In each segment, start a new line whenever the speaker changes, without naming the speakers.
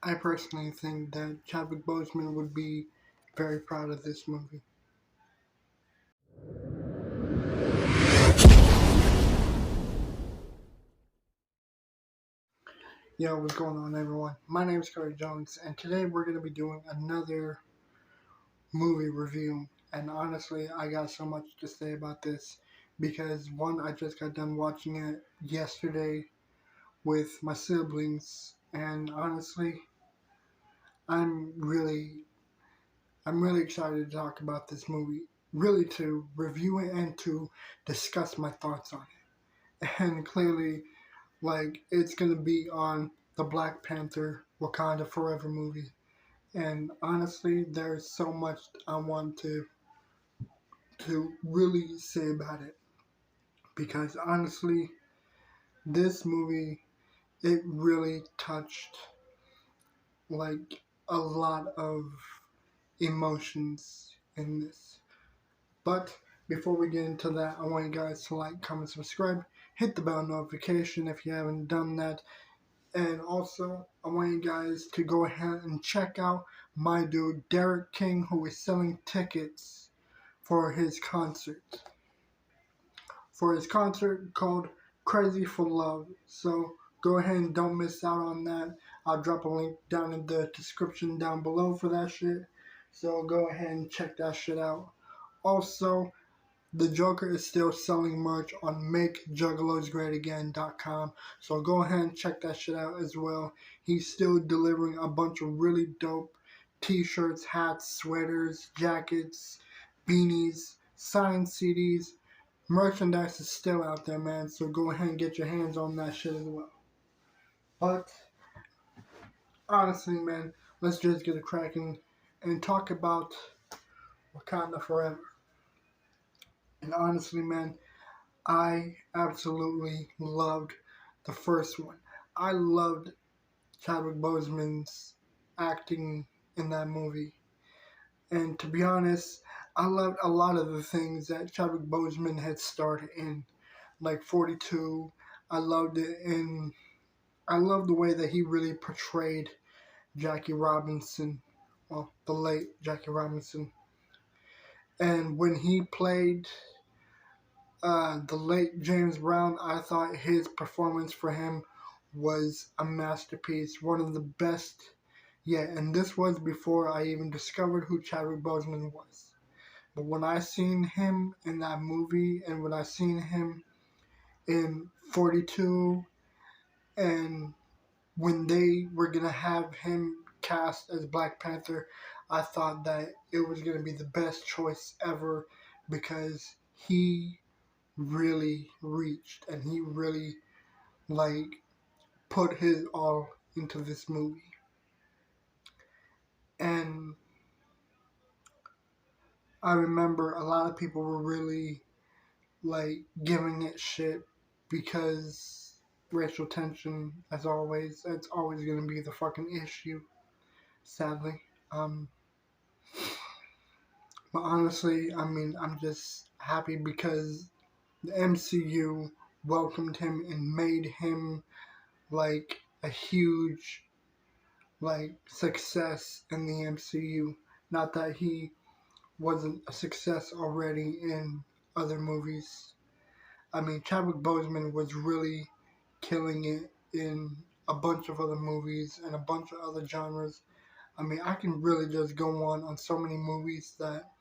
I personally think that Chadwick Boseman would be very proud of this movie. Yo, what's going on, everyone? My name is Corey Jones, and today we're going to be doing another movie review. And honestly, I got so much to say about this because one, I just got done watching it yesterday with my siblings, and honestly, I'm really, I'm really excited to talk about this movie, really to review it and to discuss my thoughts on it. And clearly, it's gonna be on the Black Panther Wakanda Forever movie. And honestly, there's so much I want to really say about it because honestly, this movie, it really touched like a lot of emotions in this. But before we get into that, I want you guys to like, comment, subscribe, hit the bell notification if you haven't done that. And also, I want you guys to go ahead and check out my dude, Derek King, who is selling tickets for his concert. For his concert called Crazy for Love. So go ahead and don't miss out on that. I'll drop a link down in the description down below for that shit. So go ahead and check that shit out. Also, the Joker is still selling merch on MakeJuggalosGreatAgain.com, so go ahead and check that shit out as well. He's still delivering a bunch of really dope t-shirts, hats, sweaters, jackets, beanies, signed CDs. Merchandise is still out there, man, so go ahead and get your hands on that shit as well. But, honestly, man, let's just get it cracking and talk about Wakanda Forever. And honestly, man, I absolutely loved the first one. I loved Chadwick Boseman's acting in that movie. And to be honest, I loved a lot of the things that Chadwick Boseman had starred in. Like 42, I loved it in... I loved the way that he really portrayed Jackie Robinson. Well, the late Jackie Robinson. And when he played the late James Brown, I thought his performance for him was a masterpiece, one of the best yet. And this was before I even discovered who Chadwick Boseman was. But when I seen him in that movie, and when I seen him in 42, and when they were gonna have him cast as Black Panther, I thought that it was gonna be the best choice ever because he really reached and he really put his all into this movie. And I remember a lot of people were really giving it shit because racial tension, as always, it's always gonna be the fucking issue, sadly. Um but honestly, I mean, I'm just happy because the MCU welcomed him and made him a huge success in the MCU. Not that he wasn't a success already in other movies. I mean, Chadwick Boseman was really killing it in a bunch of other movies and a bunch of other genres. I mean, I can really just go on so many movies that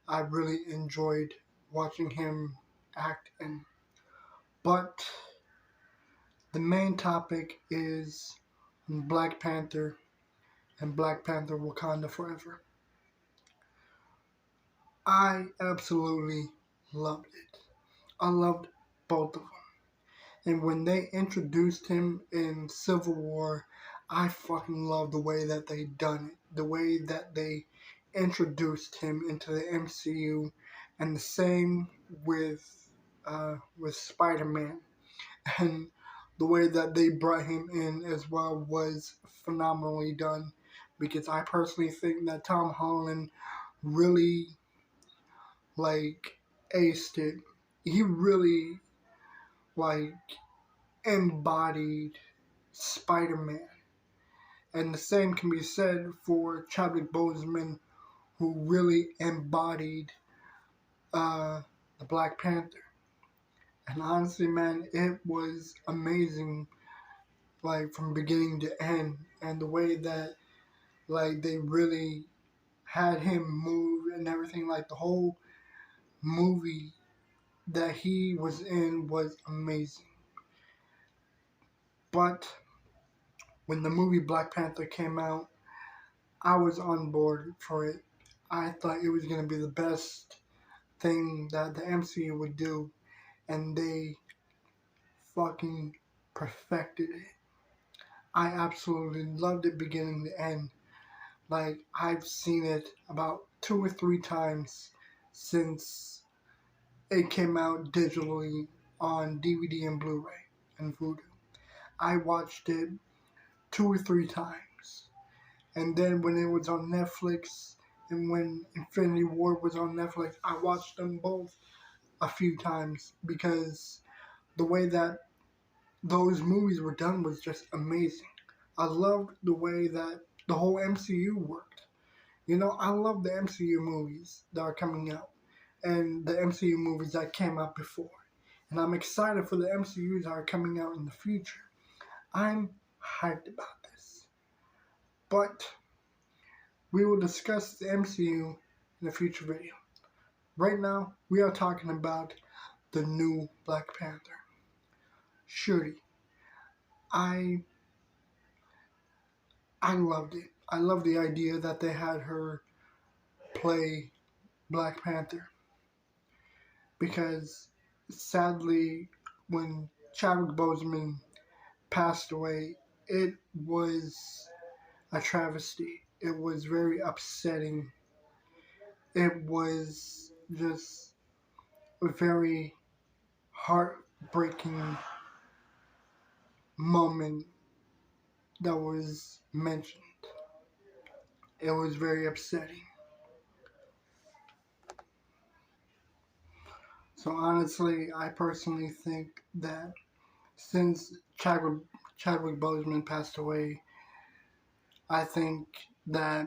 I really enjoyed watching him act in. But the main topic is Black Panther and Black Panther Wakanda Forever. I absolutely loved it. I loved both of them. And when they introduced him in Civil War, I fucking loved the way that they done it. The way that they introduced him into the MCU, and the same with Spider-Man. And the way that they brought him in as well was phenomenally done. Because I personally think that Tom Holland really aced it. He really like embodied Spider-Man And the same can be said for Chadwick Boseman, who really embodied the Black Panther. And honestly, man, it was amazing, like from beginning to end, and the way that like they really had him move and everything. Like the whole movie that he was in was amazing. But when the movie Black Panther came out, I was on board for it. I thought it was gonna be the best thing that the MCU would do, and they fucking perfected it. I absolutely loved it beginning to end. Like, I've seen it about 2 or 3 times since it came out digitally on DVD and Blu-ray and Vudu. I watched it 2 or 3 times. And then when it was on Netflix and when Infinity War was on Netflix, I watched them both a few times because the way that those movies were done was just amazing. I loved the way that the whole MCU worked. You know, I love the MCU movies that are coming out and the MCU movies that came out before. And I'm excited for the MCUs that are coming out in the future. I'm hyped about this. But we will discuss the MCU in a future video. Right now, we are talking about the new Black Panther. Shuri. I I loved it. I love the idea that they had her play Black Panther because sadly, when Chadwick Boseman passed away, it was a travesty. It was very upsetting. It was just a very heartbreaking moment that was mentioned. It was very upsetting. So honestly, I personally think that since Chadwick Boseman passed away, I think that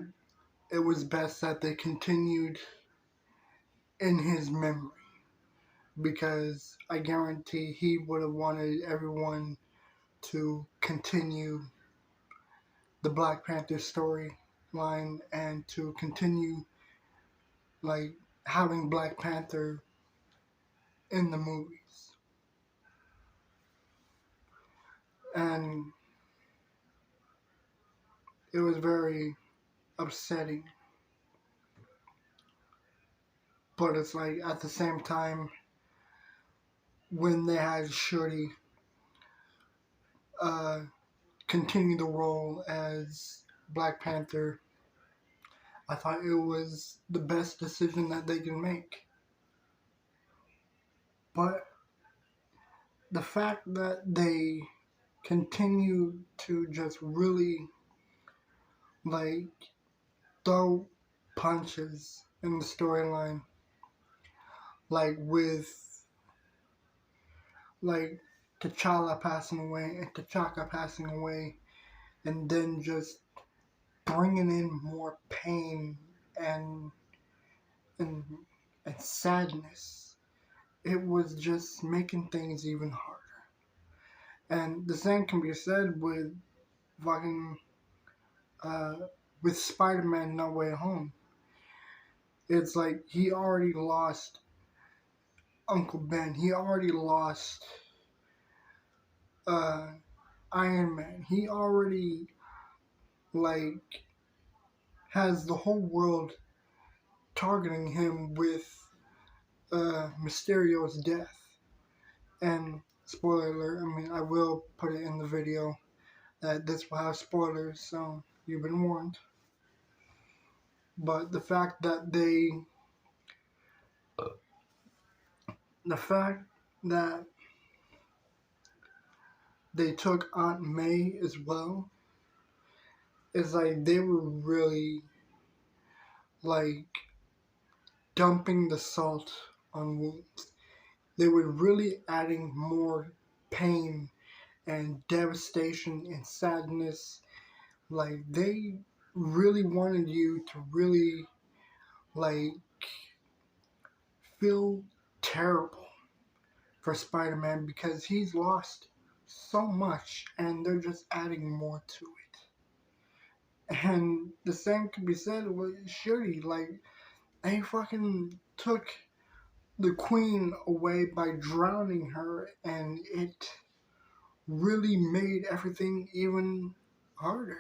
it was best that they continued in his memory because I guarantee he would have wanted everyone to continue the Black Panther storyline and to continue like having Black Panther in the movies. And it was very upsetting. But it's like at the same time when they had Shuri uh, continue the role as Black Panther, I thought it was the best decision that they can make. But the fact that they continue to just really like throw punches in the storyline, like with like T'Challa passing away and T'Chaka passing away, and then just bringing in more pain and and and sadness. It was just making things even harder. And the same can be said with fucking uh, with Spider-Man No Way Home. It's like he already lost Uncle Ben. He already lost uh, Iron Man. He already like has the whole world targeting him with Mysterio's death. And spoiler alert, I mean I will put it in the video that this will have spoilers, so you've been warned. But the fact that they took Aunt May as well is like they were really like dumping the salt on wounds. They were really adding more pain and devastation and sadness Like, they really wanted you to really, like, feel terrible for Spider-Man because he's lost so much and they're just adding more to it. And the same could be said with Shuri. Like, they fucking took the queen away by drowning her, and it really made everything even harder.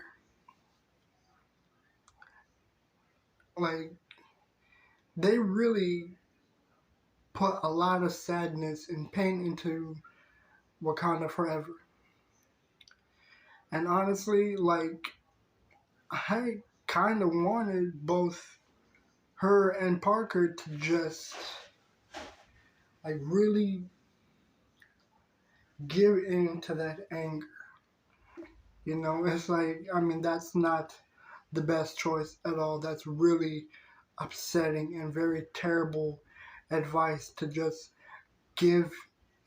Like, they really put a lot of sadness and pain into Wakanda Forever. And honestly, like, I kind of wanted both her and Parker to just, like, really give in to that anger. You know, it's like, I mean, that's not the best choice at all. That's really upsetting and very terrible advice to just give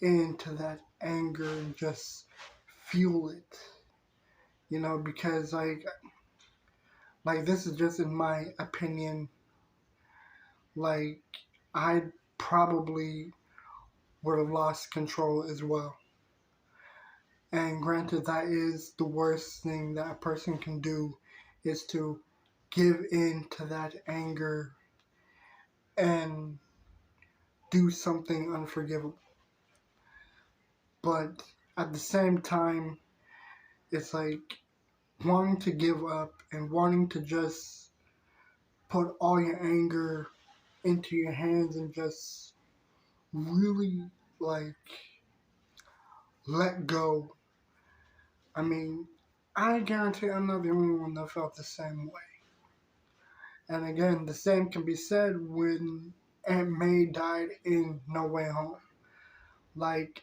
in to that anger and just fuel it. You know, because like this is just in my opinion. Like, I probably would have lost control as well. And granted, that is the worst thing that a person can do, is to give in to that anger and do something unforgivable. But at the same time, it's like wanting to give up and wanting to just put all your anger into your hands and just really, like, let go. I mean, I guarantee I'm not the only one that felt the same way. And again, the same can be said when Aunt May died in No Way Home. Like,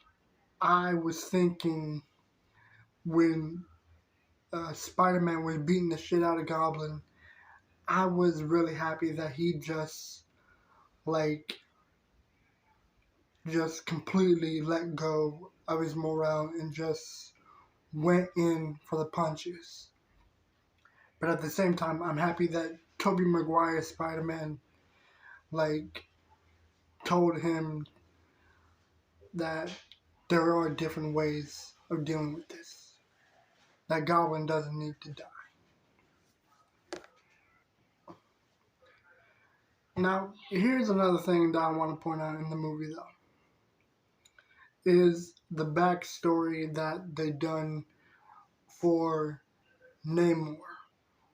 I was thinking when Spider-Man was beating the shit out of Goblin, I was really happy that he just, like, just completely let go of his morale and just went in for the punches. But at the same time, I'm happy that Tobey Maguire's Spider-Man, like, told him that there are different ways of dealing with this. That Goblin doesn't need to die. Now, here's another thing that I want to point out in the movie, though, is the backstory that they done for Namor,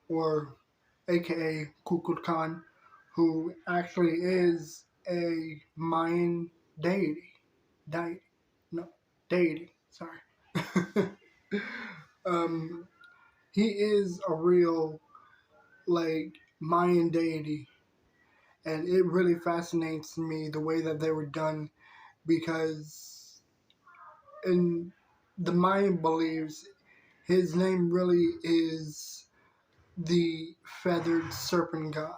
or aka Kukulkan, who actually is a Mayan deity. Deity. No, deity. Sorry. um, he is a real, like, Mayan deity, and it really fascinates me the way that they were done because in the Mayan beliefs, his name really is the feathered serpent god.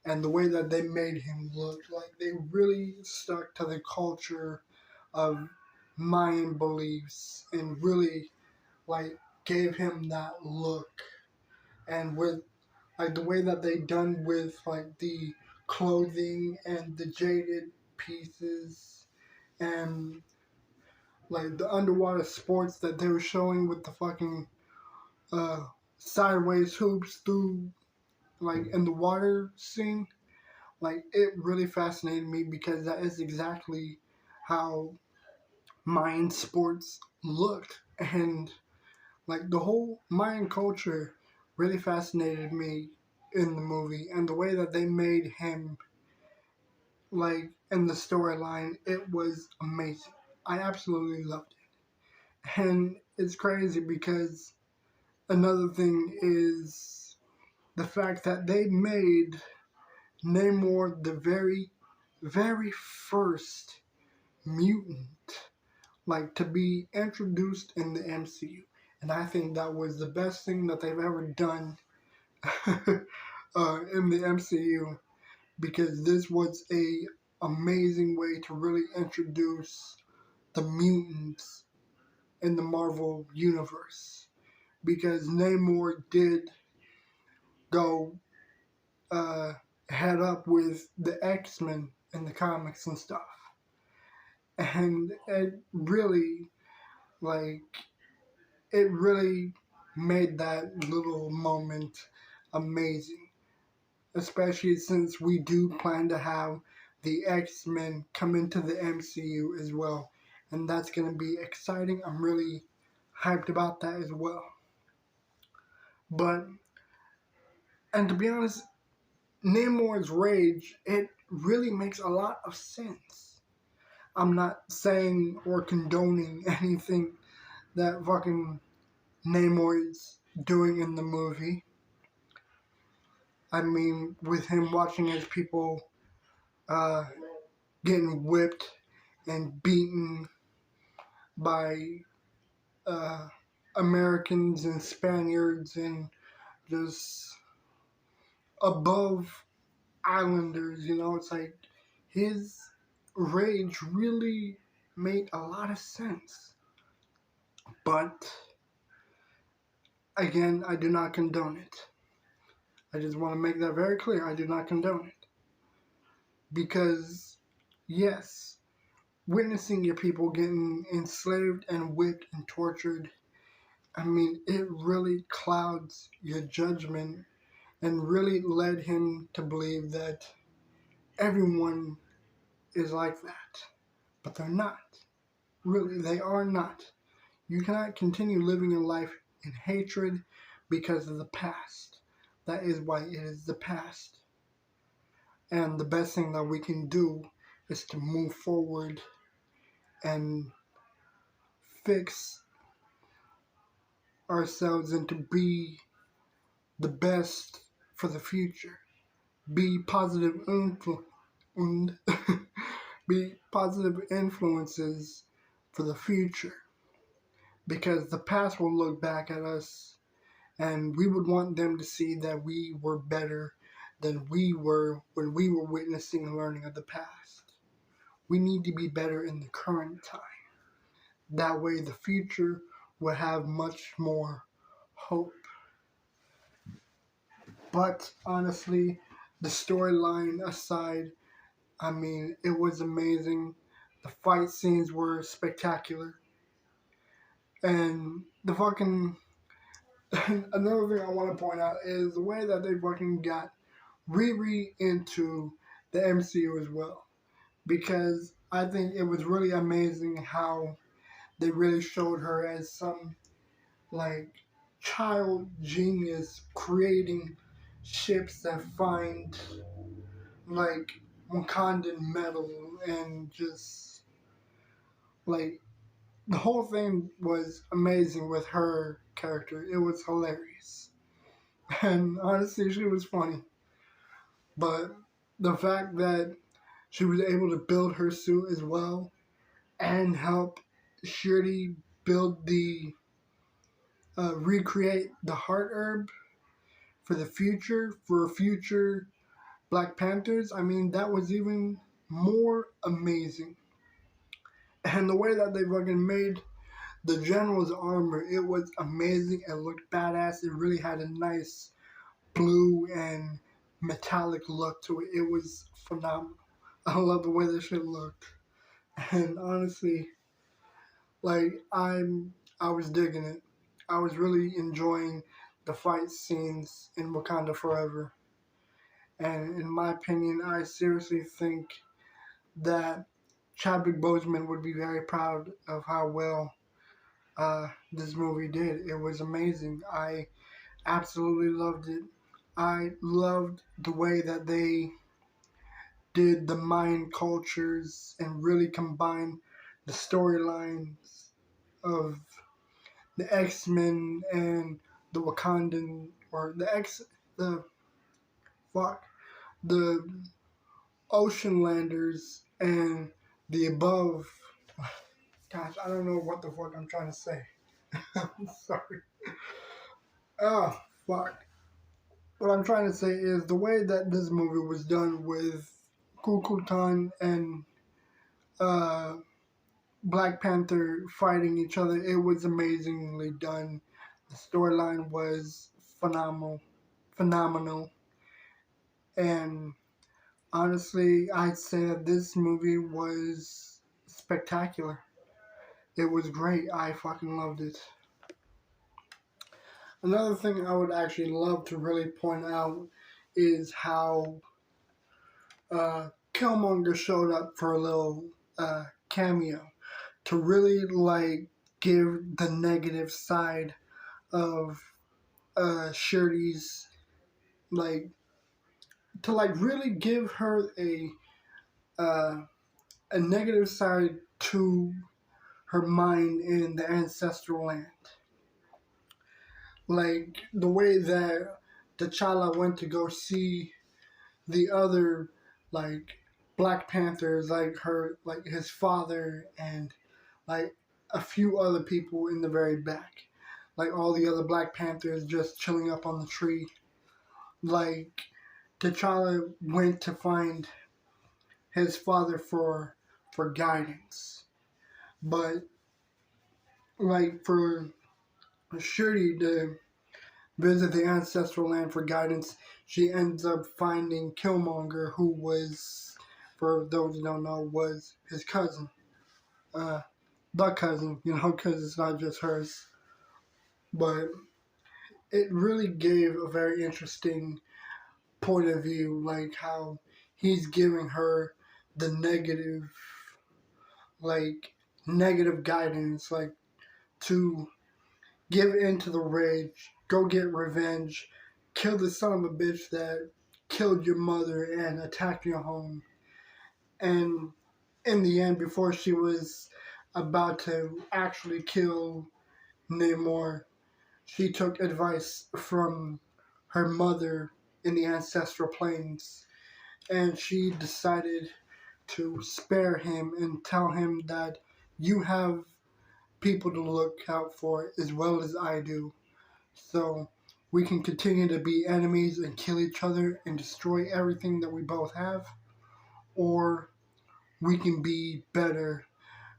And the way that they made him look, like, they really stuck to the culture of Mayan beliefs and really, like, gave him that look. And with, like, the way that they done with, like, the clothing and the jaded pieces and, like, the underwater sports that they were showing with the fucking uh sideways hoops through, like, in the water scene. Like, it really fascinated me because that is exactly how Mayan sports looked. And, like, the whole Mayan culture really fascinated me in the movie. And the way that they made him, like, in the storyline, it was amazing. I absolutely loved it. And it's crazy because another thing is the fact that they made Namor the very, very first mutant, like, to be introduced in the MCU. And I think that was the best thing that they've ever done in the MCU, because this was a amazing way to really introduce the mutants in the Marvel universe. because Namor did go head up with the X-Men in the comics and stuff. And like, it really made that little moment amazing. Especially since we do plan to have the X-Men come into the MCU as well. And that's going to be exciting. I'm really hyped about that as well. But, and to be honest, Namor's rage, it really makes a lot of sense. I'm not saying or condoning anything that fucking Namor is doing in the movie. I mean, with him watching his people uh, getting whipped and beaten by uh, Americans and Spaniards and just above islanders, it's like his rage really made a lot of sense. But again, I do not condone it. I just want to make that very clear. I do not condone it. Because, yes, witnessing your people getting enslaved and whipped and tortured, I mean, it really clouds your judgment and really led him to believe that everyone is like that. But they're not. Really, they are not. You cannot continue living your life in hatred because of the past. That is why it is the past. And the best thing that we can do is to move forward and fix ourselves and to be the best for the future. Be positive be positive influences for the future. Because the past will look back at us and we would want them to see that we were better than we were when we were witnessing and learning of the past. We need to be better in the current time. That way the future will have much more hope. But honestly, the storyline aside, I mean, it was amazing. The fight scenes were spectacular. And the fucking another thing I want to point out is the way that they fucking got Riri into the MCU as well. Because I think it was really amazing how they really showed her as some like child genius creating ships that find like Wakandan metal and just like the whole thing was amazing with her character. It was hilarious. And honestly, she was funny. But the fact that she was able to build her suit as well and help Shirley build recreate the heart herb for future Black Panthers, I mean, that was even more amazing. And the way that they fucking made the general's armor, it was amazing. It looked badass. It really had a nice blue and metallic look to it. It was phenomenal. I love the way this shit looked. And honestly, like I was digging it. I was really enjoying the fight scenes in Wakanda Forever. And in my opinion, I seriously think that Chadwick Boseman would be very proud of how well this movie did. It was amazing. I absolutely loved it. I loved the way that they did the Mayan cultures and really combined the storylines of the X-Men and the Wakandan or the fuck the Oceanlanders and the above. Gosh, I don't know what the fuck I'm trying to say. I'm sorry. Oh, fuck. What I'm trying to say is the way that this movie was done with Kukulkan and uh, Black Panther fighting each other, it was amazingly done. The storyline was phenomenal, and honestly, I'd say that this movie was spectacular. It was great. I fucking loved it. Another thing I would actually love to really point out is how Killmonger showed up for a little cameo to really like give the negative side of Shuri's like to like really give her uh, a negative side to her mind in the ancestral land. Like the way that T'Challa went to go see the other like Black Panthers, like her, like his father, and like a few other people in the very back, like all the other Black Panthers just chilling up on the tree. Like T'Challa went to find his father for guidance, but like for Shuri to visit the ancestral land for guidance, she ends up finding Killmonger, who was, for those who don't know, was his cousin. Uh, the cousin, because it's not just hers. But it really gave a very interesting point of view, like how he's giving her the like, negative guidance, like, to give in to the rage, go get revenge, kill the son of a bitch that killed your mother and attacked your home. And in the end, before she was about to actually kill Namor, she took advice from her mother in the ancestral planes, and she decided to spare him and tell him that you have people to look out for as well as I do. So we can continue to be enemies and kill each other and destroy everything that we both have, or we can be better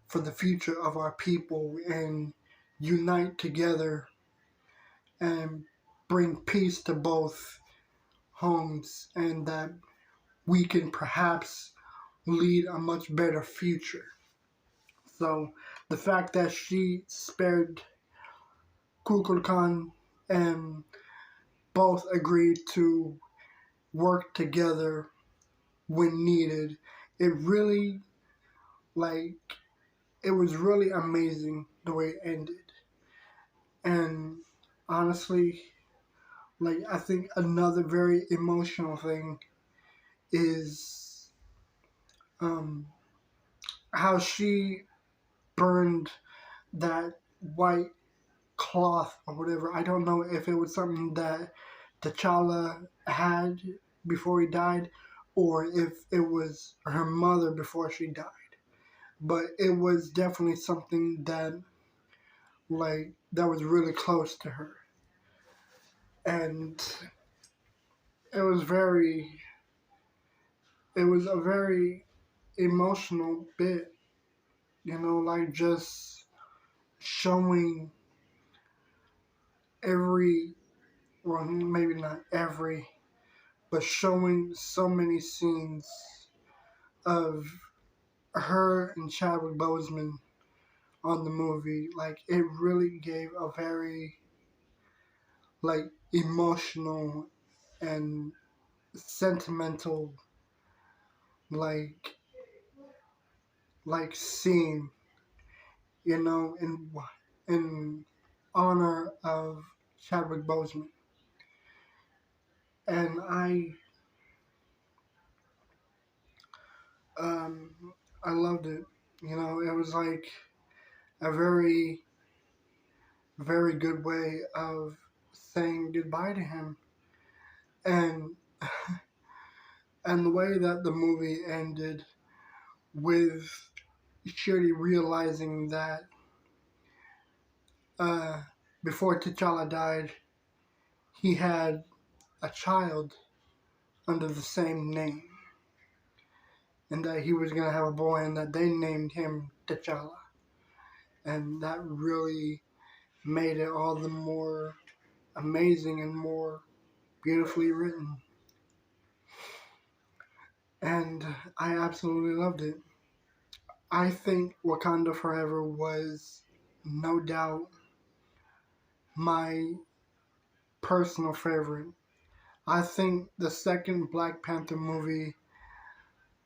for the future of our people and unite together and bring peace to both homes, and that we can perhaps lead a much better future. So the fact that she spared Kukulkan and both agreed to work together when needed, it really, like, it was really amazing the way it ended. And honestly, like, I think another very emotional thing is um, how she burned that white cloth or whatever. I don't know if it was something that T'Challa had before he died, or if it was her mother before she died. But it was definitely something that, like, that was really close to her, and it was very, it was a very emotional bit, like just showing every, well, maybe not every, but showing so many scenes of her and Chadwick Boseman on the movie. Like, it really gave a very, like, emotional and sentimental, like scene, in honor of Chadwick Boseman. And um I loved it. It was like a very, very good way of saying goodbye to him. And and the way that the movie ended with Shuri realizing that uh, before T'Challa died, he had a child under the same name, and that he was gonna have a boy, and that they named him T'Challa, and that really made it all the more amazing and more beautifully written. And I absolutely loved it. I think Wakanda Forever was no doubt my personal favorite. I think the second Black Panther movie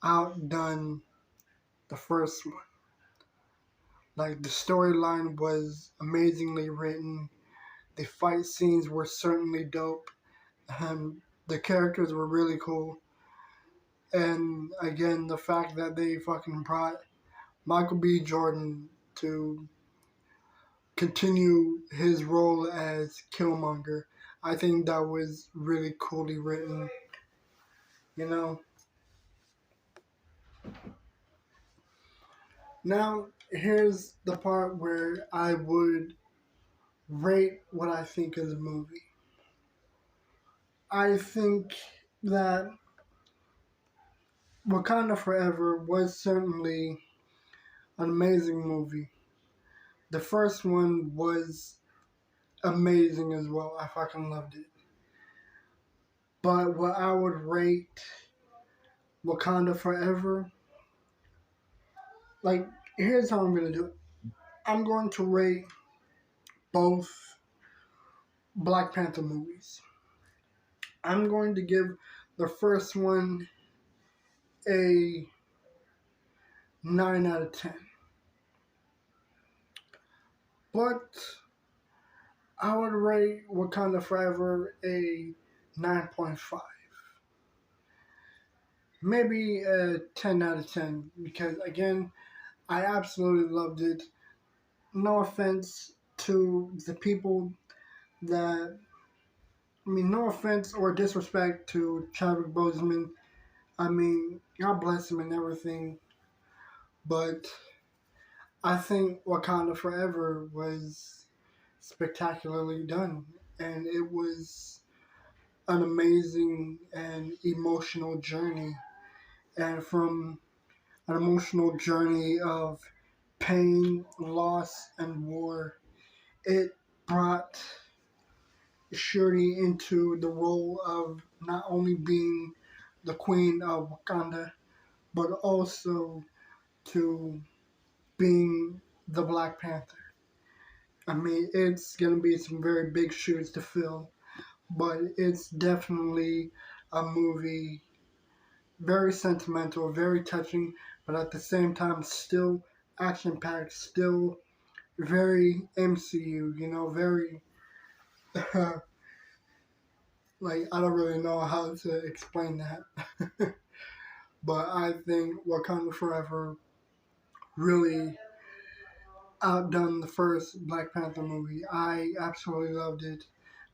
outdone the first one. Like, the storyline was amazingly written, the fight scenes were certainly dope, and the characters were really cool. And again, the fact that they fucking brought Michael B. Jordan to continue his role as Killmonger, I think that was really coolly written, you know. Now, here's the part where I would rate what I think of the movie. I think that Wakanda Forever was certainly an amazing movie. The first one was amazing as well. I fucking loved it. But what I would rate Wakanda Forever, like, here's how I'm gonna do it. I'm going to rate both Black Panther movies. I'm going to give the first one a 9 out of 10. But I would rate Wakanda Forever a 9.5. Maybe a 10 out of 10. Because, again, I absolutely loved it. No offense to the people that... I mean, no offense or disrespect to Chadwick Boseman. I mean, God bless him and everything. But I think Wakanda Forever was spectacularly done. And it was an amazing and emotional journey. And from an emotional journey of pain, loss, and war, it brought Shuri into the role of not only being the queen of Wakanda, but also to being the Black Panther. I mean, it's going to be some very big shoes to fill, but it's definitely a movie very sentimental, very touching, but at the same time still action packed, still very MCU, you know, very like, I don't really know how to explain that. But I think Wakanda Forever really outdone the first Black Panther movie. I absolutely loved it.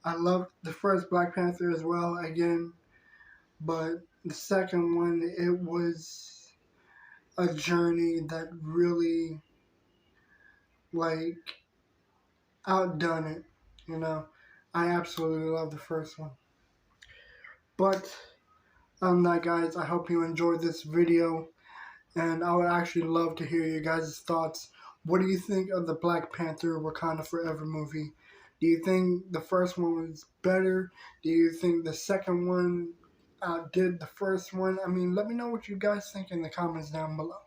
I loved the first Black Panther as well, again, but the second one, it was a journey that really, like, outdone it, you know. I absolutely love the first one. But, that, guys, I hope you enjoyed this video, and I would actually love to hear your guys' thoughts. What do you think of the Black Panther Wakanda Forever movie? Do you think the first one was better? Do you think the second one outdid the first one? I mean, let me know what you guys think in the comments down below.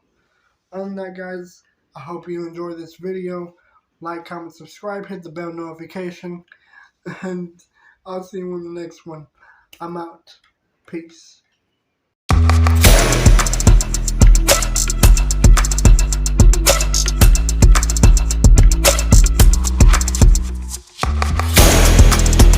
Other than that, guys, I hope you enjoy this video. Like, comment, subscribe, hit the bell notification, and I'll see you in the next one. I'm out. Peace.